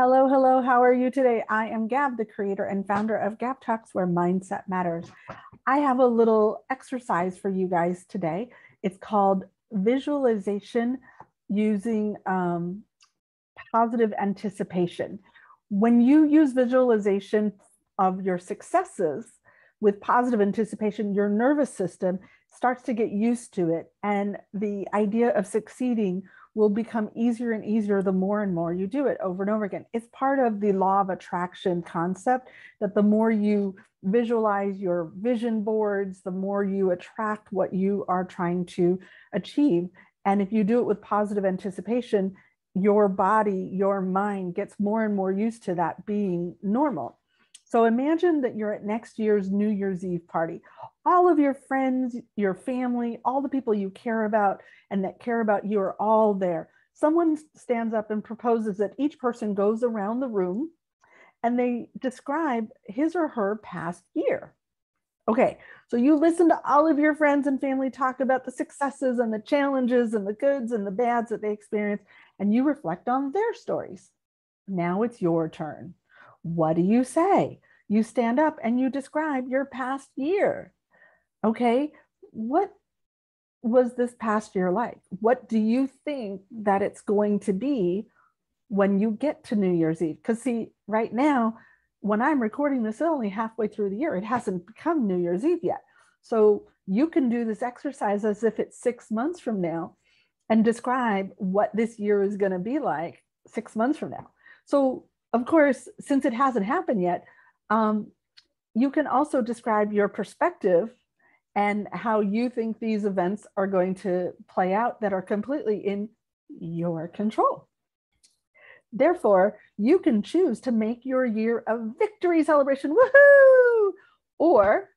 Hello, hello. How are you today? I am Gab, the creator and founder of Gab Talks, where mindset matters. I have a little exercise for you guys today. It's called visualization using positive anticipation. When you use visualization of your successes with positive anticipation, your nervous system starts to get used to it. And the idea of succeeding will become easier and easier the more and more you do it over and over again. It's part of the law of attraction concept that the more you visualize your vision boards, the more you attract what you are trying to achieve. And if you do it with positive anticipation, your body, your mind gets more and more used to that being normal. So imagine that you're at next year's New Year's Eve party. All of your friends, your family, all the people you care about and that care about you are all there. Someone stands up and proposes that each person goes around the room and they describe his or her past year. Okay, so you listen to all of your friends and family talk about the successes and the challenges and the goods and the bads that they experienced, and you reflect on their stories. Now it's your turn. What do you say? You stand up and you describe your past year. Okay, what was this past year like? What do you think that it's going to be when you get to New Year's Eve? Because see, right now, when I'm recording this, only halfway through the year. It hasn't become New Year's Eve yet. So you can do this exercise as if it's 6 months from now and describe what this year is going to be like 6 months from now. So of course, since it hasn't happened yet, you can also describe your perspective and how you think these events are going to play out that are completely in your control. Therefore, you can choose to make your year a victory celebration, woohoo! Or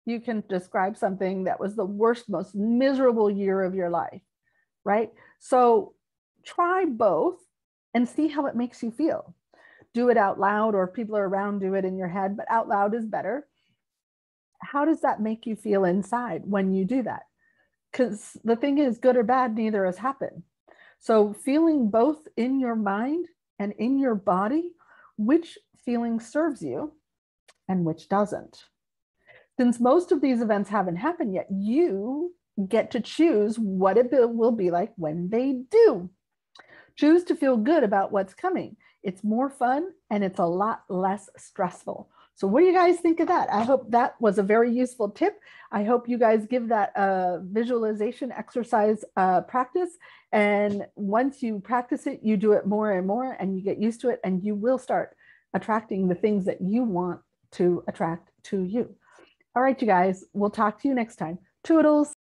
you can describe something that was the worst, most miserable year of your life, right? So try both and see how it makes you feel. Do it out loud, or if people are around, do it in your head, but out loud is better. How does that make you feel inside when you do that? Because the thing is, good or bad, neither has happened. So feeling both in your mind and in your body, which feeling serves you and which doesn't. Since most of these events haven't happened yet, you get to choose what it will be like when they do. Choose to feel good about what's coming. It's more fun and it's a lot less stressful. So what do you guys think of that? I hope that was a very useful tip. I hope you guys give that visualization exercise practice. And once you practice it, you do it more and more and you get used to it and you will start attracting the things that you want to attract to you. All right, you guys, we'll talk to you next time. Toodles.